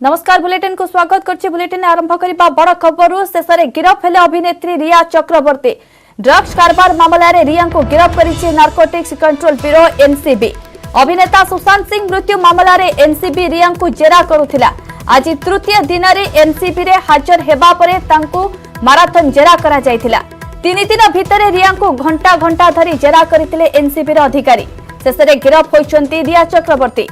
नमस्कार बुलेटिन को स्वागत करछि। बुलेटिन आरंभ करिबा बड़ खबर शेष में गिरफ हेले अभिनेत्री रिया चक्रवर्ती। ड्रग्स कारबार मामला रे रिया को गिरफ करिछि नार्कोटिक्स कंट्रोल ब्यूरो एनसीबी। अभिनेता सुशांत सिंह मृत्यु मामला रे एनसीबी रिया को जेरा करुथिला। आज तृतीय दिन रे एनसीबी रे हाजर हेबा परे तांको माराथन जेरा करा जायथिला। 3 दिन भितर रिया को घंटा घंटा धरी जेरा करिथिले एनसीबी रे अधिकारी। शेष में गिरफ होइछन्ती रिया चक्रवर्ती।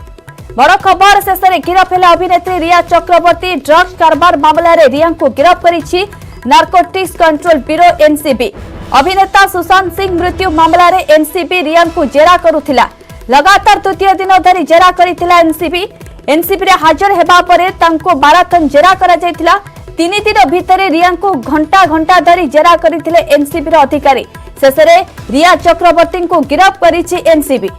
बड़ खबर शेष में गिरफ हेले अभिनेत्री रिया चक्रवर्ती। ड्रग्स कारबार मामला रे रिया को गिरफ करिछि नार्कोटिक्स कंट्रोल ब्यूरो एनसीबी। अभिनेता सुशांत सिंह मृत्यु मामला रे एनसीबी रिया को जेरा करुथिला। लगातार तृतीय दिन धरी जेरा करिथिला एनसीबी। एनसीबी रे हाजर हेबा परे तांको माराथन जेरा करा जायथिला। 3 दिन भितर रिया को घंटा घंटा धरी जेरा करिथिले एनसीबी रे अधिकारी। शेष में रिया चक्रवर्ती को गिरफ करिछि एनसीबी।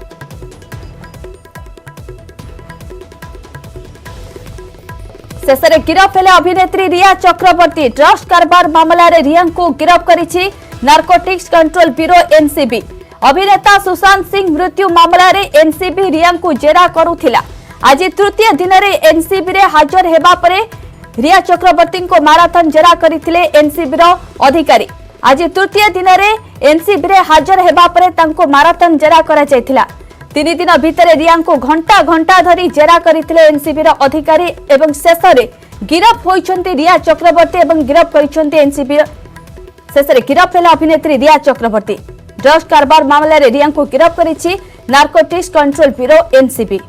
शेष में गिरफ हेले अभिनेत्री रिया चक्रवर्ती। ड्रग्स कारबार मामला रे रिया को गिरफ करिछि नार्कोटिक्स कंट्रोल ब्यूरो एनसीबी। अभिनेता सुशांत सिंह मृत्यु मामला रे एनसीबी रिया को जेरा करुथिला। आज तृतीय दिन रे एनसीबी रे हाजर हेबा परे रिया चक्रवर्ती को माराथन जेरा करिथिले एनसीबी रो अधिकारी। आज तृतीय दिन रे एनसीबी रे हाजर हेबा परे तांको माराथन जेरा करा जायथिला। 3 दिन भितर रिया को घंटा घंटा धरी जेरा करिथिले एनसीबी रो अधिकारी एवं शेष में गिरफ होइछन्ती रिया चक्रवर्ती एवं गिरफ करिछन्ती एनसीबी। शेष में गिरफ हेला अभिनेत्री रिया चक्रवर्ती। ड्रग्स कारबार मामला रे रिया को गिरफ करिछि नार्कोटिक्स कंट्रोल ब्यूरो एनसीबी।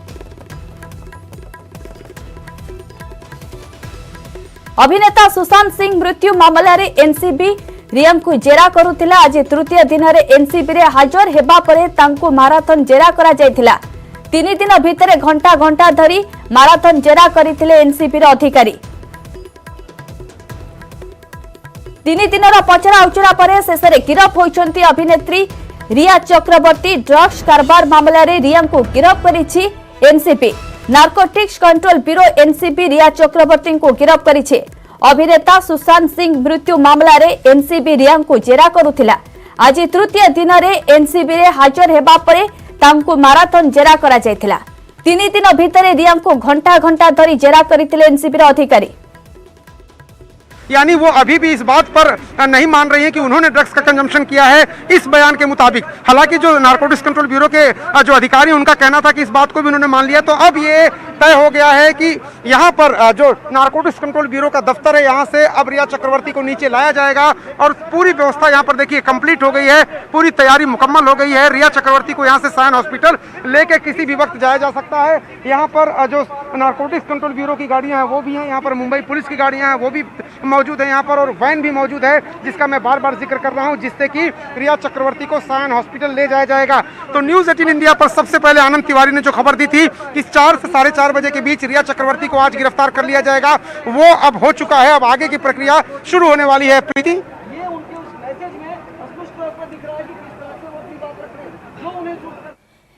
अभिनेता सुशांत सिंह मृत्यु मामला रे एनसीबी रिया को जेरा करुथिला। आज तृतीय दिन रे एनसीबी रे हाजर हेबा परे तांको माराथन जेरा करा जायथिला। 3 दिन भितर घंटा घंटा धरी माराथन जेरा करिथिले एनसीबी रे अधिकारी। 3 दिनर पचरा उचरा परे शेष में गिरफ होइछन्ती अभिनेत्री रिया चक्रवर्ती। ड्रग्स कारबार मामला रे रिया को गिरफ करिछि NCB. Narcotics control bureau NCB Rhea Chakraborty को गिरफ करिछि। अभिनेता सुशांत सिंह मृत्यु मामला रे एनसीबी रिया को जेरा करुथिला। आज तृतीय दिन रे एनसीबी रे हाजर हेबा परे तांको माराथन जेरा करा जायथिला। 3 दिन भितर रिया को घंटा घंटा धरी जेरा करिथिले एनसीबी रे अधिकारी। यानी वो अभी भी इस बात पर नहीं मान रही हैं कि उन्होंने ड्रग्स का कंजम्पशन किया है इस बयान के मुताबिक। हालांकि जो नार्कोटिक्स कंट्रोल ब्यूरो के जो अधिकारी उनका कहना था कि इस बात को भी उन्होंने मान लिया। तो अब ये तय हो गया है कि यहाँ पर जो नार्कोटिक्स कंट्रोल ब्यूरो का दफ्तर है यहाँ से अब रिया चक्रवर्ती को नीचे लाया जाएगा और पूरी व्यवस्था यहाँ पर देखिए कंप्लीट हो गई है। पूरी तैयारी मुकम्मल हो गई है। रिया चक्रवर्ती को यहाँ से सायन हॉस्पिटल लेके किसी भी वक्त जाया जा सकता है। यहाँ पर जो नार्कोटिक्स कंट्रोल ब्यूरो की गाड़ियाँ हैं वो भी हैं। यहाँ पर मुंबई पुलिस की गाड़ियाँ हैं वो भी मौजूद है यहाँ पर, और वैन भी मौजूद है जिसका मैं बार बार जिक्र कर रहा हूँ, जिससे कि रिया चक्रवर्ती को सायन हॉस्पिटल ले जाया जाएगा। तो न्यूज़ 18 इंडिया पर सबसे पहले आनंद तिवारी ने जो खबर दी थी कि 4 से 4:30 बजे के बीच रिया चक्रवर्ती को आज गिरफ्तार कर लिया जाएगा, वो अब हो चुका है। अब आगे की प्रक्रिया शुरू होने वाली है। प्रीति,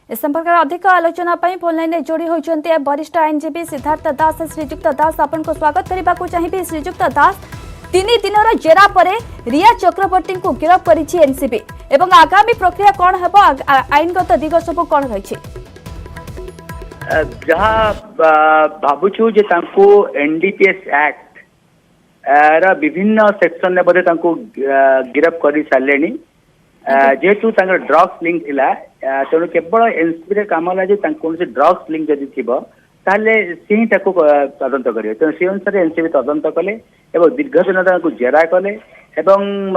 इस संपर्क में अधिक आलोचना फोन लाइन में जोड़ी होती वरिष्ठ आईनजीवी सिद्धार्थ दास। श्रीजुक्त दास, आपन को स्वागत करने को चाहिए। श्रीजुक्त दास, 3 दिनर जेरा परे रिया चक्रवर्ती को गिरफ करिछि एनसीबी एवं आगामी प्रक्रिया कौन हेबो, आईनगत दिग सब कौन रही? जहाँ भावुछु जे तांको एनडीपीएस एक्ट रा विभिन्न सेक्शन ने बोधे तांको गिरफ करि सालेनी। जेहेतु ड्रग्स लिंक थिला तेणु केवल एनसीबी रे काम होला जे तांको ड्रग्स लिंक जदि थिबो ताले से ताको तदंत करियो। तेणु से अनुसार एनसीबी तदंत कले एवं दीर्घ दिन तांको जेरा कले एवं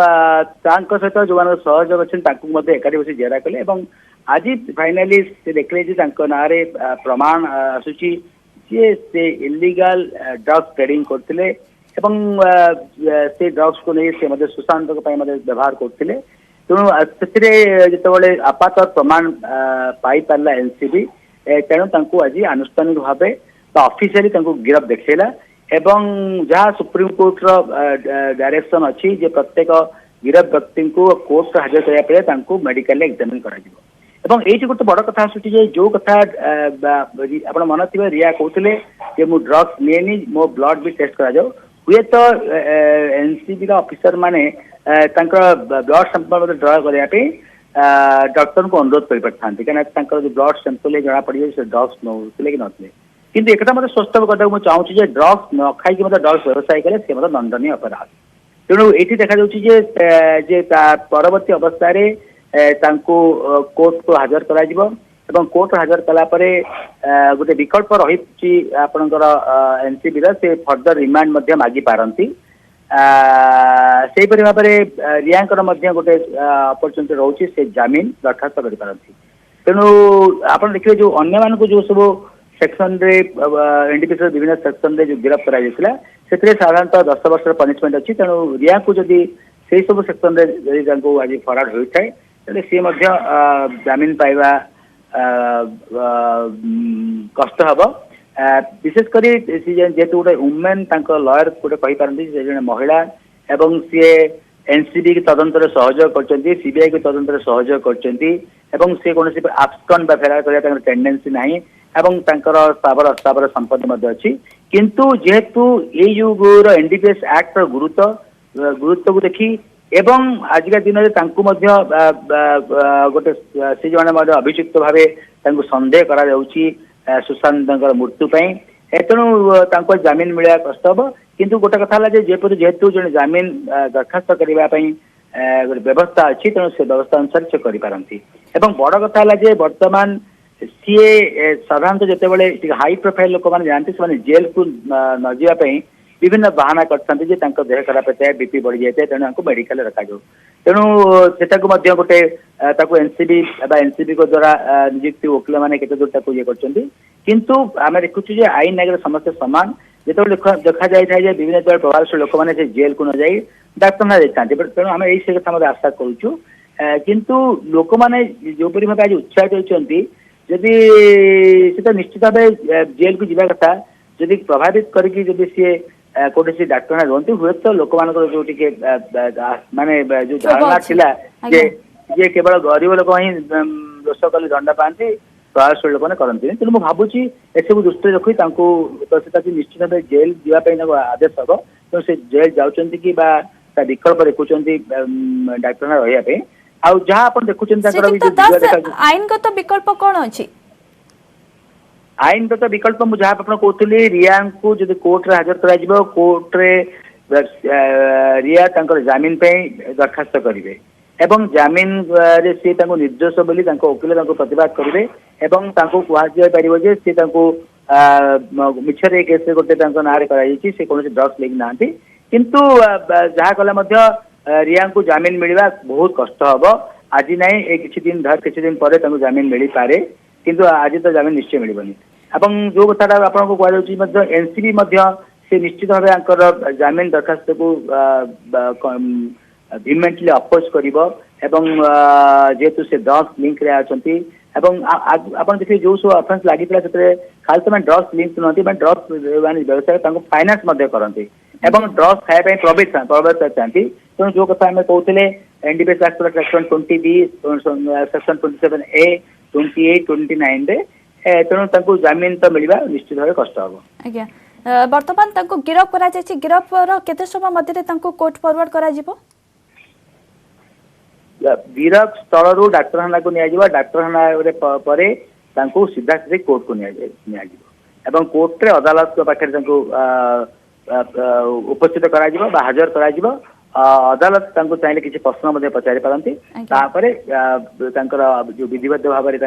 तांको सहित जो मान सहयोग अच्छे तांको मध्ये एकाठी बसी जेरा कले एवं आज फाइनाली से देखले जे तांको नारे प्रमाण आसुची जे से इलीगल ड्रग्स ट्रेडिंग करथिले एवं से ड्रग्स को नहीं से मध्ये सुशांत को पय मध्ये व्यवहार करथिले। तेणु से जिते आपात प्रमाण पाई पारा एनसीबी तेणु तांको आज आनुष्ठानिक भाव ऑफिशियली गिरफ देखला एवं जहाँ सुप्रीम कोर्ट रो डायरेक्शन अच्छी जे प्रत्येक गिरफ व्यक्ति को कोर्ट हाजर कराया मेडिकल एग्जामिन करा। ये गोटे बड़ कथा आसूँ जो कथा आप मन थी रिया कहते मु ड्रग्स निएनी मो ब्लड भी टेस्ट करा हुए तो एनसीबी ऑफिसर माने ब्लड सैंपल ड्रा करने डॉक्टर को अनुरोध कर पारती कहीं जो ब्लड सैंपल जना पड़े ड्रग्स नौले कि नौले किंतु एक मतलब स्पष्ट करने चाहूँगी ड्रग्स न खाई ड्रग्स व्यवसाय कले से दंडनीय अपराध तेणु ये देखा जे परवर्ती अवस्था कोर्ट को हाजर करा कोर्ट हाजर कलापर गोटे विकल्प रही आपणकर एनसीबी से फर्दर रिमांड मागी पारती से भाव में रियांकर गोटे अपरचुनिटी रोचे से जमीन दरखास्त कर पारती तेणु आप देखिए जो अन्य मान जो सब सेक्शन रे एनडीपीसी विभिन्न सेक्शन रे जो गिरफ्त करा से साधारणतः 10 वर्ष पनिशमेंट अच्छी तेणु रिया को जदि से सब सेक्शन रे आज फरार होता है सी जमीन पाइबा कष्ट हम विशेषकर जेहेतु गोटे वुमेन लयर गोटे कही पारती जड़े महिला एवं सी एनसीबी की तदंत सहयोग कर सीबीआई की तदंत सहयोग कर कौन आब्सकन फेरार कर टेंडेन्सी ना एवं स्थावर अस्थावर संपत्ति अच्छी किंतु जेहेतु ये युगर एनडीपीएस एक्ट गुरुत्व को देखी एवं आजिका दिन में गोटे से जो अभियुक्त भाव संदेह करा सुशांत मृत्यु तेणु जमीन मिलवा कष्ट हम किंतु गोटे कथा है जेहेतु जन जमीन दरखास्त करने व्यवस्था अच्छी तेणु से व्यवस्था अनुसार से करपारती बड़ कथा है बर्तमान सीए साधारणतः जितेबाला हाई प्रोफाइल लोक मैंने जाती से जेल को न जावाई विभिन्न बहाना करते देह खराब होता है बीपी बढ़ी जाए तेणु आपको मेडिकल रखा तेणु से गोटे एनसीबी एनसीबी को द्वारा नियुक्ति वकिल मैंने केते दूर ये किंतु आम देखुचु आईन आगे समस्त सामान जो देखा जाए विभिन्न द्वारा प्रभावशाली लोक मैंने जेल को न जाई डाक्तरखाना जाते तेणु आम यही कथा आशा करुचु किंतु लोक मैंने जो भाव आज उत्साहित होती जदि से तो निश्चित भाव जेल को जावा कथा जदि प्रभावित करके सी कौटे सी डाक्तरखाना रुहति हुए तो लोक मान जो माने जो धारणा थिला जे केवल गरीब लोक ही दोष कले दंड पाती प्रभावशाली लोक मैंने करते तेणु मुझे भावुची एसबू दृष्टि रखी निश्चित भाव जेल जावाई आदेश हम तो से जेल जाऊँ कि विकल्प देखुं डाक्तरखाना रही आउ जहाँ आप देखुं आईनगत विकल्प कौन अच्छी आईनगत विकल्प मुझे जहाँ आप कहते रिया को जो कोर्ट रे हाजर कर कोर्ट रे रिया जमीन दरखास्त करेंगे एवं जमीन रे सी निर्दोष बोली वकिल प्रतिवाद करेंगे कहु जे सी मिछरे केस गोटे ना से कौन ड्रग्स लेकिन ना किंतु जहाँ कले रिया को जमीन मिलवा बहुत कष्ट हम आज ना किसी दिन पर जमीन मिल पारे किंतु आज तो जमीन निश्चय मिलबनी जो कथा आपको कहु एनसीबी से निश्चित भाव जमीन दरखास्त को भिमेंटली अपोज कर जेहेतु से ड्रग्स लिंक रे आछंती आप देखिए जो सब अफेन्स लगी खाली तो ड्रग्स लिंक नुहति ड्रग्स व्यवसाय फाइनान्स करते ड्रग्स खाया प्रवेश चाहती तेणु जो कथा आम कहते NDPS act section 20B section 27A 28 29 तेणु जमीन तो मिलवा निश्चित भाव कष्ट हम आज्ञा वर्तमान गिरफ करा गिरफ केते समय मध्य कोर्ट फॉरवर्ड करा गिरफ स्थल डाक्तरखाना को निया डाक्तरखाना सीधा सीधे कोर्ट को निया कोर्ट रे अदालत पाखे उपस्थित करा हाजर करा अदालत चाहिए किसी प्रश्न पचारि पारती जो विधिवत भाव में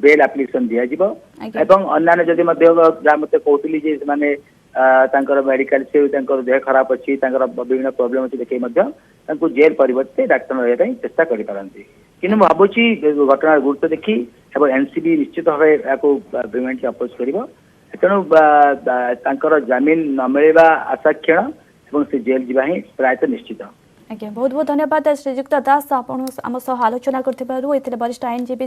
बेल एप्लिकेशन दिज्व अन्य जदि जहाँ मत कहती माने मेडिकल से देह खराब अच्छी विभिन्न प्रोब्लेम अच्छी देखिए जेल परिवर्ते डाक्तर रही चेष्टा करपारती कि भावुची घटनार गुरुत्व देखी एनसीबी निश्चित भाव पेमेंट अपोज कर तेणु जमीन न मिलवा आशा क्षण से जेल जीवा ही प्रायतः निश्चित आज्ञा बहुत बहुत धन्यवाद श्रीजुक्त दास आम सह आलोचना करते वरिष्ठ आईनजीवी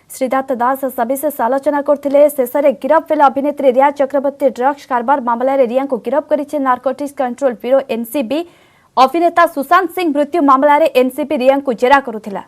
श्रीदत्त दास सविशेष आलोचना करते शेष में गिरफ हेला अभिनेत्री रिया चक्रवर्ती ड्रग्स कारबार मामलें रिया को गिरफ कर नार्कोटिक्स कंट्रोल ब्यूरो एनसीबी अभिनेता सुशांत सिंह मृत्यु मामलें एनसीबी रिया को जेरा करुथिला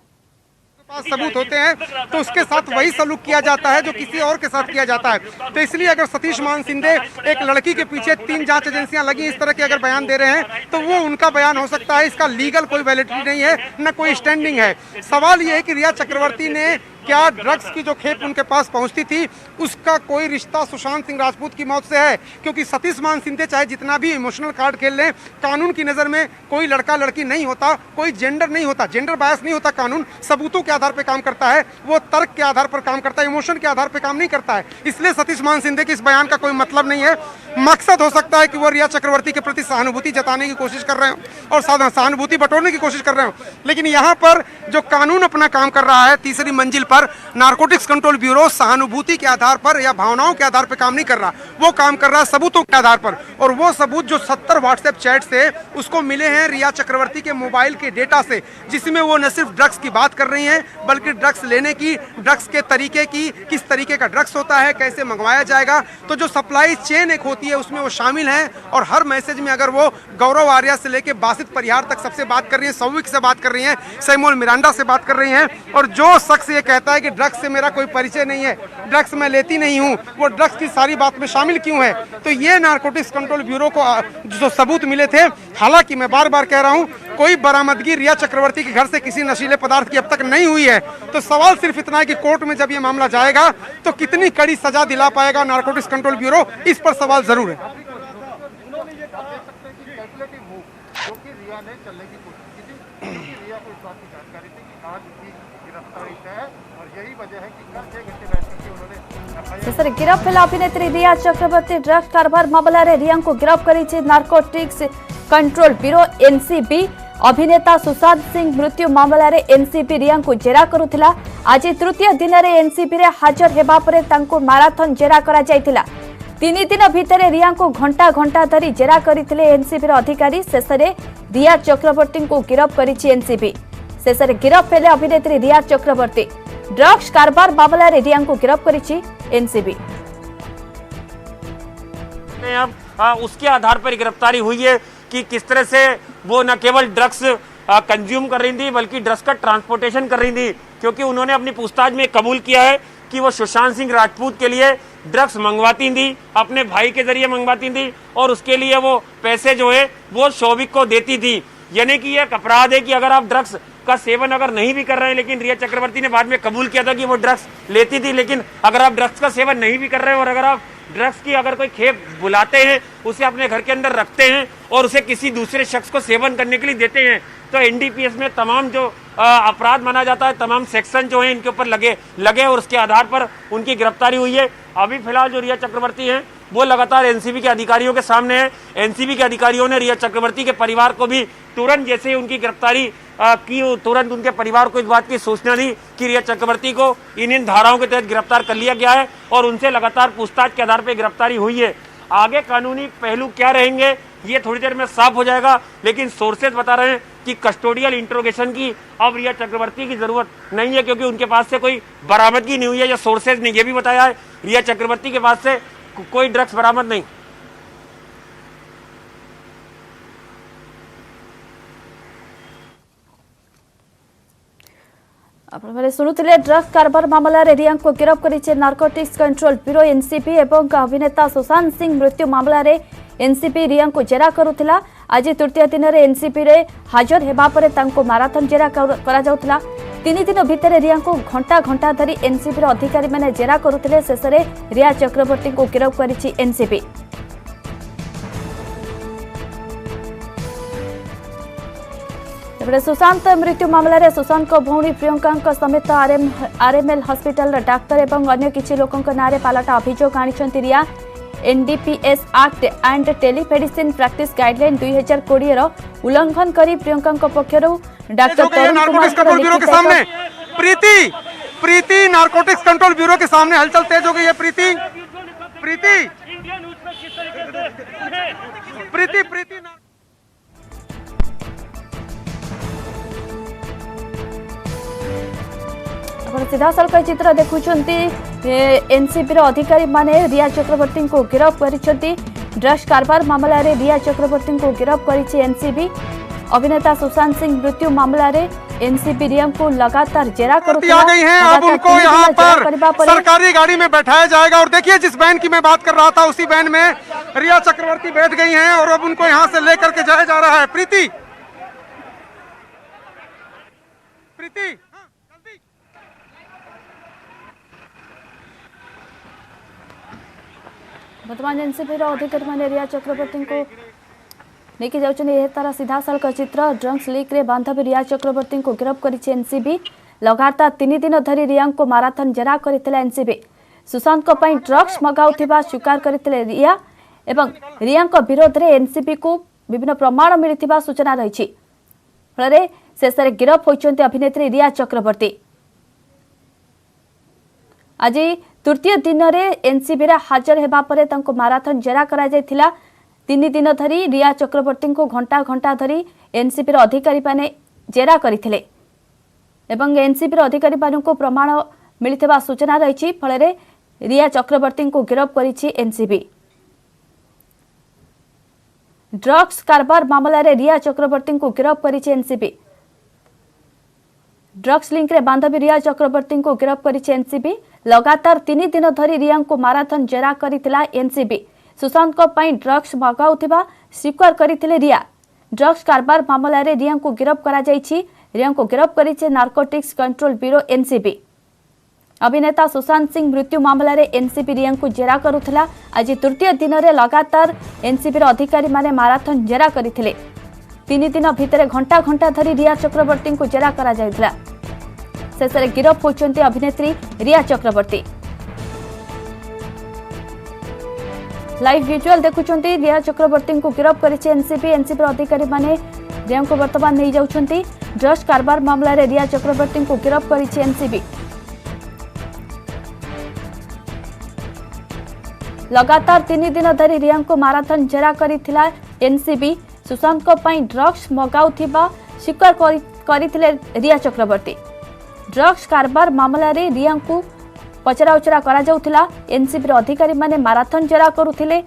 पास सबूत होते हैं तो उसके साथ वही सलूक किया जाता है जो किसी और के साथ किया जाता है। तो इसलिए अगर सतीश मान सिंधे एक लड़की के पीछे 3 जांच एजेंसियां लगी इस तरह के अगर बयान दे रहे हैं तो वो उनका बयान हो सकता है, इसका लीगल कोई वैलिडिटी नहीं है, न कोई स्टैंडिंग है। सवाल ये है कि रिया चक्रवर्ती ने क्या ड्रग्स की जो खेप उनके पास पहुंचती थी उसका कोई रिश्ता सुशांत सिंह राजपूत की मौत से है? क्योंकि सतीश मान सिंधे चाहे जितना भी इमोशनल कार्ड खेल लें, कानून की नज़र में कोई लड़का लड़की नहीं होता, कोई जेंडर नहीं होता, जेंडर बायस नहीं होता। कानून सबूतों के आधार पर काम करता है, वो तर्क के आधार पर काम करता है, इमोशन के आधार पर काम नहीं करता है। इसलिए सतीश मान सिंधे के इस बयान का कोई मतलब नहीं है। मकसद हो सकता है कि वो रिया चक्रवर्ती के प्रति सहानुभूति जताने की कोशिश कर रहे हो और सहानुभूति बटोरने की कोशिश कर रहे हो, लेकिन यहाँ पर जो कानून अपना काम कर रहा है, तीसरी मंजिल पर नारकोटिक्स कंट्रोल ब्यूरो सहानुभूति के आधार पर या भावनाओं के आधार पर काम नहीं कर रहा, वो काम कर रहा है सबूतों के आधार पर। और वो सबूत जो 70 व्हाट्सएप चैट से उसको मिले हैं रिया चक्रवर्ती के मोबाइल के डेटा से, जिसमें वो न सिर्फ ड्रग्स की बात कर रही हैं बल्कि ड्रग्स लेने की, ड्रग्स के तरीके की, किस तरीके का ड्रग्स होता है, कैसे मंगवाया जाएगा, तो जो सप्लाई चेन एक होती है उसमें वो शामिल हैं। और हर मैसेज में अगर वो गौरव आर्या से लेके बासित परिहार तक सबसे बात कर रही हैं, सौविक से बात कर रही हैं, सैमुअल मिरांडा से बात कर रही हैं, और जो शख्स ये कहता है कि ड्रग्स से मेरा कोई परिचय नहीं है, ड्रग्स मैं लेती नहीं हूं, वो ड्रग्स की सारी बात में शामिल क्यों है? तो ये नारकोटिक्स कंट्रोल ब्यूरो को जो सबूत मिले थे, हालांकि मैं बार बार कह रहा हूं कोई बरामदगी रिया चक्रवर्ती के घर से किसी नशीले पदार्थ की अब तक नहीं हुई है। तो सवाल सिर्फ इतना है कि कोर्ट में जब ये मामला जाएगा तो कितनी कड़ी सजा दिला पाएगा नारकोटिक्स कंट्रोल ब्यूरो, इस पर सवाल जरूर है। ଶେଷରେ ଗିରଫ ହେଲା ଅଭିନେତ୍ରୀ ରିୟା ଚକ୍ରବର୍ତ୍ତୀ। ଡ୍ରଗ୍ସ କାରବାର ମାମଲାରେ ରିୟାଙ୍କୁ ଗିରଫ କରିଛି ନାର୍କୋଟିକ୍ସ कंट्रोल ब्यूरो एनसीबी। अभिनेता सुशांत सिंह मृत्यु मामलें एनसीबी रिया को जेरा करुला। आज तृतीय दिन में एनसीबी रे हाजर हेबा परे तांको माराथन जेरा करा जायतिला। 3 दिन भितर रिया को घंटा घंटा धरी जेरा करथिले एनसीबी अधिकारी। शेष में रिया चक्रवर्ती को गिरफ्त करिछि एनसीबी। शेष में गिरफ्त हेले अभिनेत्री रिया चक्रवर्ती। ड्रग्स कारबार मामलें रिया को गिरफ्त करिछि एनसीबी। अब उसके आधार पर गिरफ्तारी हुई है कि किस तरह से वो न केवल ड्रग्स कंज्यूम कर रही थी बल्कि ड्रग्स का ट्रांसपोर्टेशन कर रही थी, क्योंकि उन्होंने अपनी पूछताछ में कबूल किया है कि वो सुशांत सिंह राजपूत के लिए ड्रग्स मंगवाती थी, अपने भाई के जरिए मंगवाती थी और उसके लिए वो पैसे जो है वो शौविक को देती थी। यानी कि यह अपराध है कि अगर आप ड्रग्स का सेवन अगर नहीं भी कर रहे हैं, लेकिन रिया चक्रवर्ती ने बाद में कबूल किया था कि वो ड्रग्स लेती थी, लेकिन अगर आप ड्रग्स का सेवन नहीं भी कर रहे हैं और अगर आप ड्रग्स की अगर कोई खेप बुलाते हैं, उसे अपने घर के अंदर रखते हैं और उसे किसी दूसरे शख्स को सेवन करने के लिए देते हैं, तो एनडीपीएस में तमाम जो अपराध माना जाता है, तमाम सेक्शन जो है इनके ऊपर लगे और उसके आधार पर उनकी गिरफ्तारी हुई है। अभी फिलहाल जो रिया चक्रवर्ती हैं वो लगातार एनसीबी के अधिकारियों के सामने है। एनसीबी के अधिकारियों ने रिया चक्रवर्ती के परिवार को भी तुरंत जैसे ही उनकी गिरफ्तारी की, तुरंत उनके परिवार को इस बात की सूचना दी कि रिया चक्रवर्ती को इन धाराओं के तहत गिरफ्तार कर लिया गया है और उनसे लगातार पूछताछ के आधार पर गिरफ्तारी हुई है। आगे कानूनी पहलू क्या रहेंगे ये थोड़ी देर में साफ हो जाएगा, लेकिन सोर्सेज बता रहे हैं कि कस्टोडियल इंट्रोगेशन की अब रिया चक्रवर्ती की जरूरत नहीं है, क्योंकि उनके पास से कोई बरामदगी नहीं हुई है। या सोर्सेज ने यह भी बताया है रिया चक्रवर्ती के पास से कोई ड्रग्स बरामद नहीं। शुणुले ड्रग्स कारबार मामलें रिया को गिरफ्त करिछि नार्कोटिक्स कंट्रोल ब्यूरो एनसीबी एवं अभिनेता सुशांत सिंह मृत्यु मामलें एनसीबी रिया को जेरा करुला। आज तृतीय दिन में एनसीबी रे हाजर हेबा परे तांको माराथन जेरा करा जाउथला। 3 दिन भितर रिया को घंटा घंटा धरी एनसीबी अधिकारी मैंने जेरा करुले। शेष में रिया चक्रवर्ती को गिरफ्त करिछि एनसीबी। सुशांत मृत्यु मामलें सुशांत को भौणी प्रियंका समेत आरएमएल हॉस्पिटल डाक्तर एवं अन्य किछि लोकंक नारे पालटा अभियोग आनिछंती Rhea. NDPS act and telemedicine practice guideline 2020 रो उल्लंघन करी प्रियंका पक्षरु डॉक्टर तरुण कुमार के सामने प्रीति नारकोटिक्स कंट्रोल ब्यूरो के सामने हलचल तेज हो गई है। प्रीति सीधा सड़क चित्र देखुंट एनसीबी अधिकारी माने रिया चक्रवर्ती को गिरफ्त करिसेंती। ड्रग्स कारबार मामलें रिया चक्रवर्ती को गिरफ्त करिछि एनसीबी। अभिनेता सुशांत सिंह मृत्यु मामलें एनसीबी रिया को लगातार जेरा आ गई हैं। अब उनको यहाँ पर सरकारी गाड़ी में बैठाया जाएगा और देखिए जिस वैन की मैं बात कर रहा था उसी वैन में रिया चक्रवर्ती बैठ गई हैं और अब उनको यहाँ से लेकर के जाया जा रहा है। प्रीति वर्तमान एनसीबी अधिकारी मान रिया चक्रवर्ती को लेकिन जाऊँ तार सीधा साल चित्र ड्रग्स लीक रे बांधवी रिया चक्रवर्ती को गिरफ्त कर एनसीबी लगातार 3 दिन धरी रिया को माराथन जेरा करथिला एनसीबी सुशांत को पई ड्रग्स मगाउथिबा स्वीकार करथिले रिया एवं रिया विरोध में एनसीबी को विभिन्न प्रमाण मिलिथिबा सूचना रही फल शेष में गिरफ्त होइचंती अभिनेत्री रिया चक्रवर्ती आज तृतीय दिन में एनसीबी हाजर हेबा परे तांको माराथन जेरा करा जायथिला 3 दिन धरी रिया चक्रवर्ती को घंटा घंटा धरी एनसीबी अधिकारी माने जेरा करथिले एवं एनसीबी अधिकारी मानक प्रमाण मिलिथिबा सूचना रही फल रिया चक्रवर्ती को गिरफ्त करिछि एनसीबी ड्रग्स कारबार मामला रे रिया चक्रवर्ती को गिरफ्त करिछि एनसीबी ड्रग्स लिंक रे बांधवी रिया चक्रवर्ती को गिरफ्त करिछि एनसीबी लगातार 3 दिन धरी रिया को माराथन जेरा करिथिला एनसीबी सुशांत को पई ड्रग्स मगाउथिबा स्वीकार करथिले रिया ड्रग्स कारबार मामला रे रिया को गिरफ्त करा जायछि रिया को गिरफ्त करिछि नार्कोटिक्स कंट्रोल ब्यूरो एनसीबी अभिनेता सुशांत सिंह मृत्यु मामला रे एनसीबी रिया को जेरा करुथिला आज तृतीय दिन में लगातार एनसीबी अधिकारी माने माराथन जेरा करथिले 3 दिन भितर घंटा घंटा धरी रिया चक्रवर्ती को जेरा करा जायथिला शेष में गिरफ्त होइचंती अभिनेत्री रिया चक्रवर्ती लाइव विजुअल देखुचंती रिया चक्रवर्ती को गिरफ्त करिछि एनसीबी अधिकारी माने रिया को वर्तमान नहीं जाउछंती ड्रग्स कारबार मामला रे रिया चक्रवर्ती को गिरफ्त करिछि एनसीबी लगातार 3 दिन धरी रिया को माराथन जेरा करिथिला एनसीबी सुशांत को पई ड्रग्स मगाउथिबा स्वीकार करिथिले रिया चक्रवर्ती ड्रग्स कारबार मामला रे रिया को पचरा उचरा करा जाउथिला एनसीबी अधिकारी माने माराथन जेरा करुथिले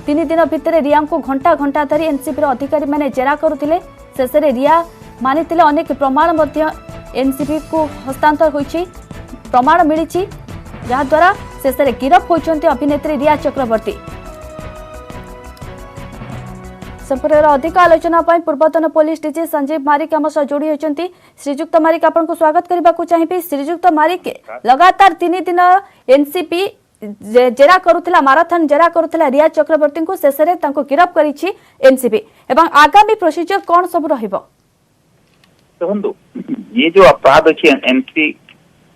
3 दिन भितर रिया को घंटा घंटा धरी एनसीबी अधिकारी माने जेरा करुथिले शेष में रिया मानिथिले अनेक प्रमाण मध्य एनसीबी को हस्तांतर होइछि प्रमाण मिलिछि जहा द्वारा शेष में गिरफ्त होइचंती अभिनेत्री रिया चक्रवर्ती संपर्क अधिक आलोचना पूर्वतन पुलिस डीजी संजीव मारिक आम सह जोड़ी होती श्रीजुक्त मारिक आपको स्वागत करने को चाहिए श्रीजुक्त मारिक लगातार 3 दिन एनसीपी जेरा करुथिला माराथन जेरा करुथिला रिया चक्रवर्ती को शेष में गिरफ्त करिछि एनसीबी एवं आगामी प्रोसीजर कौन सब रहिबो देखो ये जो अपराध अच्छी एंट्री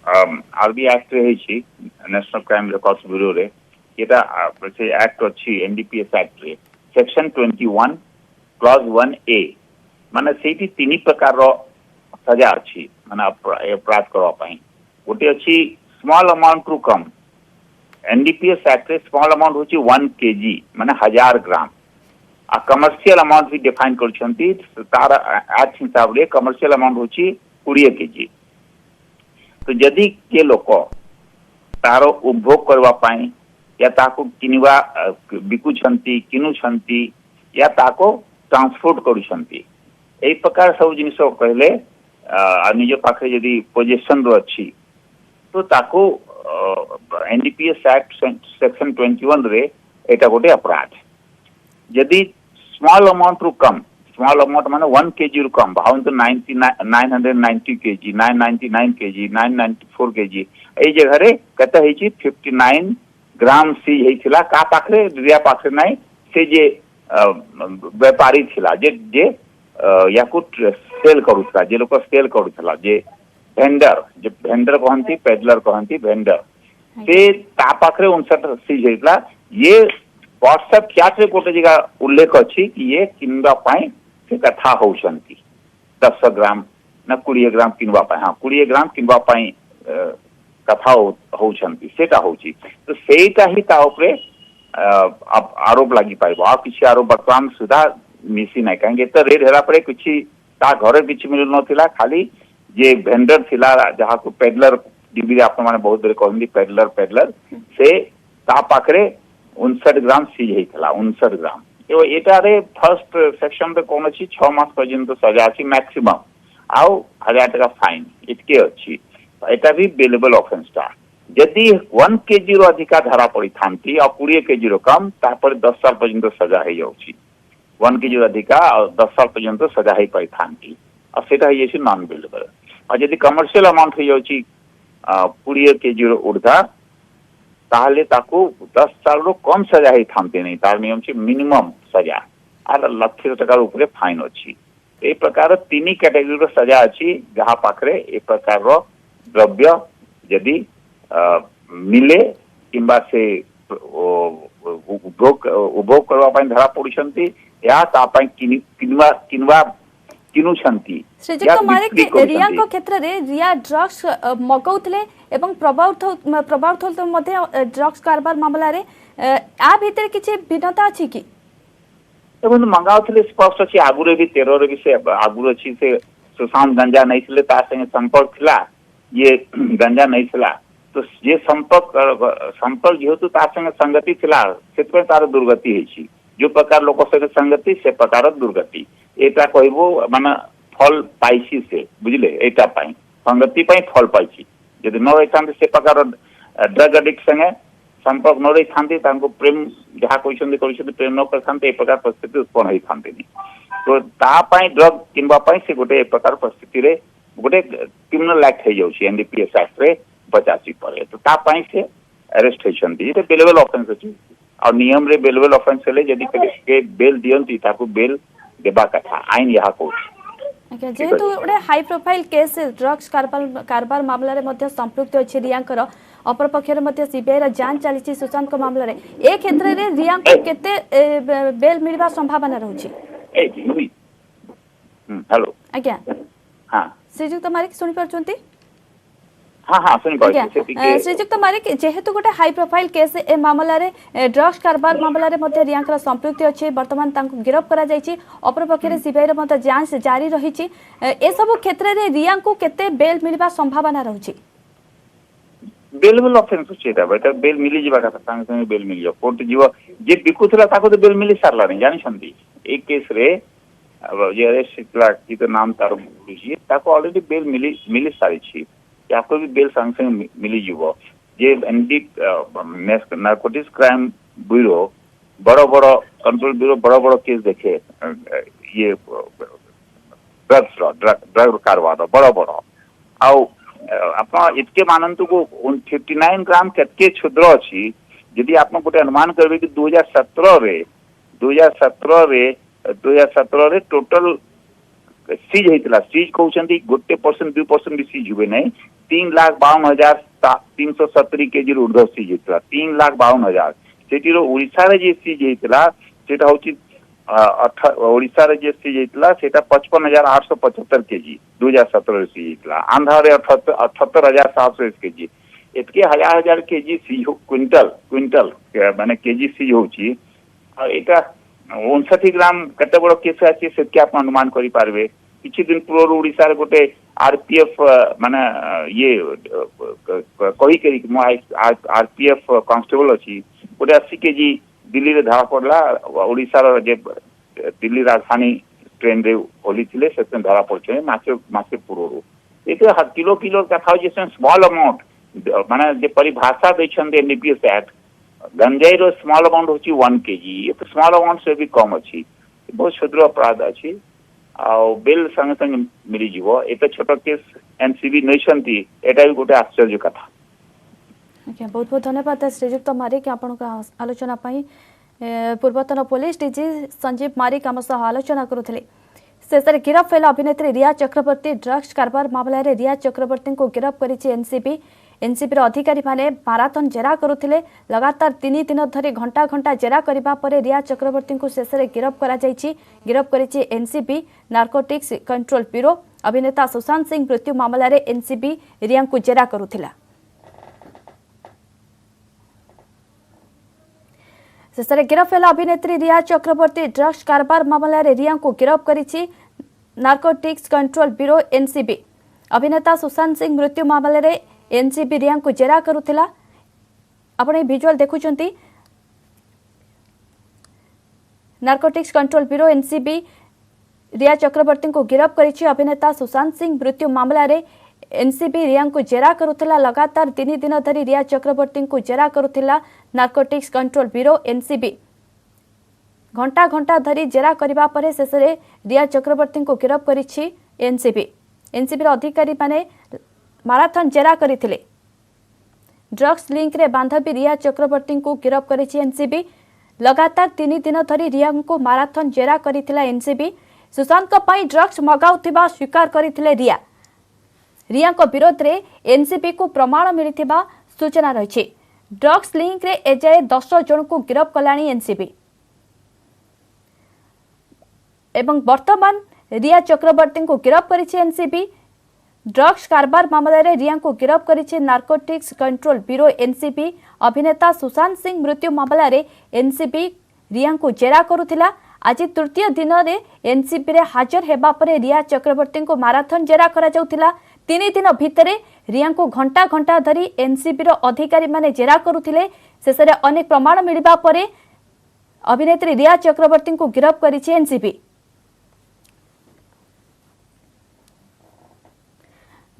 आरबी एक्ट रही नेशनल क्राइम रिकॉर्ड्स ब्यूरो रे एटा एक्ट अच्छी एनडीपीएस एक्ट रे सेक्शन 21 क्लॉज 1A माने सेठी 3 प्रकार रो सजा अच्छी माने अपराध करवा पई गोटे अच्छी स्मॉल अमाउंट टू कम एनडीपीएस एक्ट रे स्मॉल अमाउंट होची 1 kg माने 1000 ग्राम आ कमर्शियल अमाउंट भी डिफाइन करछंती तार एक्ट हिसाब रे कमर्शियल अमाउंट होची 20 kg तो यदि के लोक तार उपभोग करवा पाई या ताको किनिवा बिकुछंती किनुछंती या ताको ट्रांसपोर्ट करुछंती एई प्रकार सब जिनिस कहले निज पाखे यदि पोजीशन रो अछि तो ताको एनडीपीएस एक्ट सेक्शन 21 रे एटा गोटे अपराध यदि स्मॉल अमाउंट रू कम स्मॉल अमाउंट माने 1 kg रू कम भावन तो 990 kg 999 kg 994 kg एई जगह रे कत हेची 59 ग्राम सीज हेथिला का पाखरे रिया पाखरे नाही से जे व्यापारी थिला जे याकू सेल करूथला जे लोक सेल करूथला जे वेंडर कहंती पेडलर कहंती वेंडर से ता पाखरे 59 सीज हेथिला ये व्हाट्सएप चैट रे कोटे जगह उल्लेख अछि कि ये किनबा पाई से कथा होउछंती 10 ग्राम ना 20 ग्राम किनबा पाई हां 20 ग्राम किनबा पाई कथा होउछंती सेटा होउची तो सेटा ही ता ऊपर आरोप लागि पाइबो आ किछि आरोप वर्तमान सुधा मिसी नै काहे त रेड हेला परे किछि ता घरे किछि मिल नथिला खाली जे वेंडर थिला जहा को पेडलर डिबी आपन माने बहुत बेर कहंदी पेडलर से ता पाखरे 59 ग्राम सीज हेतला 59 ग्राम एओ एटा रे फर्स्ट सेक्शन रे कोन अछि 6 मास पर्यंत सजा अछि मैक्सिमम आउ 1000 टका फाइन इतके अछि एटा भी बेलेबल ऑफेंस ता यदि 1 kg रो अधिका धारा पड़ी थांती और 20 kg रो कम तापर 10 साल पर्यंत सजा हे जाउची 1 kg रो अधिका और 10 साल पर्यंत सजा हे पाई थांती और सेटा हे जेसी नॉन बेलेबल और यदि कमर्शियल अमाउंट हे जाउची 20 kg रो ऊर्धा ताहले ताको 10 साल रो कम सजा ही थामते नहीं तार नियम छी मिनिमम सजा आर लक्ष टका ऊपर फाइन अछि ए प्रकार तीन कैटेगरी रो सजा अछि जहाँ पाखरे ए प्रकार रो द्रव्य यदि मिले किंबा से उपभोग करबा पई धरा पड़ुछंती या ता पई किनवा किनुछंती श्रीजुक्त मालिक रिया को क्षेत्र रे रिया ड्रग्स मगौथले एवं प्रभावित मध्ये ड्रग्स कारबार मामला रे आ भीतर किछि भिन्नता अछि कि एवं मंगाउथले स्पष्ट अछि आगुरे भी 13 रे भी से आगुरे अछि से सुशांत गंजा नहीं थिले ता संगे संपर्क थिला ये गंजा नहीं थिला तो जे संपर्क जेहेतु ता संगे संगति थिला सेतपे तार दुर्गति हेछि जो प्रकार लोक संगे संगति से प्रकार दुर्गति एटा कहबो माने फल पाइछि से बुझले एटा पई संगति पई फल पाइछि यदि न होइथांते से प्रकार ड्रग एडिक्ट संगे संपर्क न रही थांती तांको प्रेम जहाँ कहते प्रेम न करते ए प्रकार परिस्थिति उत्पन्न होई थांती तो ता पई ड्रग किनबा पई से गोटे ए प्रकार परिस्थिति रे गोटे क्रिमिनल एक्ट हे जाउछि एनडीपीएस एक्ट रे 85 परे तो ता पई से अरेस्ट होइछंती ये बेलेबल ऑफेंस अछि और नियम रे बेलेबल ऑफेंस हेले यदि के बेल दियंती ताको बेल देबा कथा आइन यहा को जेहेतु गोटे हाई प्रोफाइल केस ड्रग्स कारबार मामला रे मध्ये संपृक्त अछि रियांकर अपर पक्ष रे सीबीआई रा जांच चली सुशांत मामला रे ए क्षेत्र रे रियांक केते बेल मिलवा संभावना रहउछि हेलो आज्ञा हां श्रीजुक्त मालिक सुनि परचंती हां सुनि परचंती श्रीजुक्त मालिक जेहेतु गोटे हाई प्रोफाइल केस ए मामला रे ड्रग्स कारबार मामला रे मध्ये रियांकर संपृक्ति अछि वर्तमान तांको गिरफ्त करा जायछि अपर पक्ष रे सीबीआई रे मध्ये जांच जारी रहिछि ए सब क्षेत्र रे रियांको केते बेल मिलवा संभावना रहउछि बेलेबल ऑफेंस छेटा बेटा बेल मिली जीवा का संग संग बेल मिली जा कोर्ट जीवा जे बिकुथला ताको तो बेल मिली सारला नहीं जानि छंती एक केस रे अब जे अरेस्ट सितला की तो नाम तार बुझिए ताको ऑलरेडी बेल मिली सारी छी याको भी बेल संग संग मिली जीवो जे एनडी नारकोटिक्स क्राइम ब्यूरो बड़ो कंट्रोल ब्यूरो बड़ो केस देखे ये ड्रग कारवार बड़ो आउ आप इतके मानतु को 59 ग्राम केतके क्षुद्र अछि यदि आप गोटे अनुमान करबे कि 2017 रे टोटल सीज हेतला सीज कहउछंती गोटे परसेंट 2% भी सीज हुए नहीं 3,52,370 केजी ऊर्ध्व सीज हेतला 3,52,000 सेटी रो ओडिसा रे जे सीज हेतला सेटा होची ओडिसा रे जे सीज हेतला सेटा 55,875 केजी 2017 रे सीज हेतला आंध्र रे 78,701 केजी एतके हजार केजी सीज क्विंटल माने केजी सीज होची और एटा 59 ग्राम कते बड़ केस अछि सेके आप अनुमान करि पारबे किछि दिन पूर्व ओडिसा रे गोटे आरपीएफ माने ये कहि करी मो आरपीएफ कांस्टेबल अछि गोटे 80 केजी दिल्ली रे धरा पड़ला ओडिसा रे जे दिल्ली राजधानी ट्रेन रे ओली थिले सेते धरा पड़छे मासे पूर्व एते किलो कथा जे स्मॉल अमाउंट माने जे परिभाषा दै छन एनडीपीएस एक्ट गंजाई रो स्मॉल अमाउंट होची 1 केजी ये तो स्मॉल अमाउंट से भी कम अछि बहुत क्षुद्र अपराध अछि आ बिल संग संग मिली जीवो एते छोट केस एनसीबी नैछंती एटा भी गोटे आश्चर्य कथा ओके बहुत बहुत धन्यवाद श्रीजुक्त मारिक आपण का आलोचना पई पूर्वतन पुलिस डीजी संजीव मारिक हम सह आलोचना करुथिले शेषर गिरफ हेला अभिनेत्री रिया चक्रवर्ती ड्रग्स कारबार मामला रे रिया चक्रवर्ती को गिरफ करिछि एनसीबी अधिकारी माने माराथन जेरा करुथिले लगातार 3 दिन धरी घंटा घंटा जेरा करिबा परे रिया चक्रवर्ती को शेषरे गिरफ करा जायछि गिरफ करिछि एनसीबी नार्कोटिक्स कंट्रोल ब्यूरो अभिनेता सुशांत सिंह मृत्यु मामला रे एनसीबी रिया को जेरा करुथिला शेषरे गिरफ हेला अभिनेत्री रिया चक्रवर्ती ड्रग्स कारबार मामला रे रिया को गिरफ करिछि नार्कोटिक्स कंट्रोल ब्यूरो एनसीबी अभिनेता सुशांत सिंह मृत्यु मामला रे एनसीबी रिया को जेरा करुथिला आपण ए विजुअल देखुचंती narcotics control bureau NCB Rhea Chakraborty को गिरफ करिछि अभिनेता सुशांत सिंह मृत्यु मामला रे एनसीबी रिया को जेरा करुथिला लगातार 3 दिन धरी रिया चक्रवर्ती को जेरा करुथिला नार्कोटिक्स कंट्रोल ब्यूरो एनसीबी घंटा घंटा धरी जेरा करिबा परे शेषरे रिया चक्रवर्ती को गिरफ करिछि एनसीबी अधिकारी माने माराथन जेरा करिथिले ड्रग्स लिंक रे बांधवी रिया चक्रवर्ती को गिरफ्त करिछि एनसीबी। लगातार 3 दिन धरी रिया को माराथन जेरा करिथिला एनसीबी। सुशांत पई ड्रग्स मगाउथिबा स्वीकार करिथिले रिया। रिया को विरोध रे एनसीबी को प्रमाण मिलिथिबा सूचना रही। ड्रग्स लिंक रे एजाए 10 जन को गिरफ्त कलानी एनसीबी एवं वर्तमान रिया चक्रवर्ती को गिरफ्त करिछि एनसीबी। ड्रग्स कारबार मामला रे रिया को गिरफ्त करिछि नार्कोटिक्स कंट्रोल ब्यूरो एनसीबी। अभिनेता सुशांत सिंह मृत्यु मामला रे एनसीबी रिया को जेरा करुथिला। आज तृतीय दिन रे एनसीबी रे हाजर हेबा परे रिया चक्रवर्ती को माराथन जेरा करा जाउथिला। 3 दिन भितरे रिया को घंटा घंटा धरी एनसीबी रो अधिकारी माने जेरा करुथिले। शेष रे अनेक प्रमाण मिलिबा परे अभिनेत्री रिया चक्रवर्ती को गिरफ्त करिछि एनसीबी।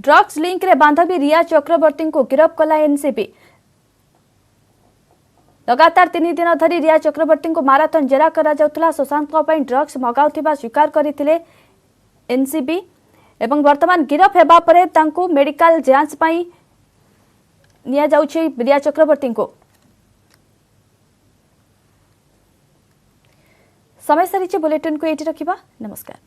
ड्रग्स लिंक रे बांधवी रिया चक्रवर्ती को गिरफ्त कला एनसीबी। लगातार 3 दिन धरी रिया चक्रवर्ती को माराथन जेरा करा जाउथला। सुशांत पई ड्रग्स मगाउथिबा स्वीकार करिथिले एनसीबी एवं वर्तमान गिरफ्त हेबा परे तांकु मेडिकल जांच पई निया जाउछि रिया चक्रवर्ती को। समय सरीचे बुलेटिन को एटी रखिबा। नमस्कार।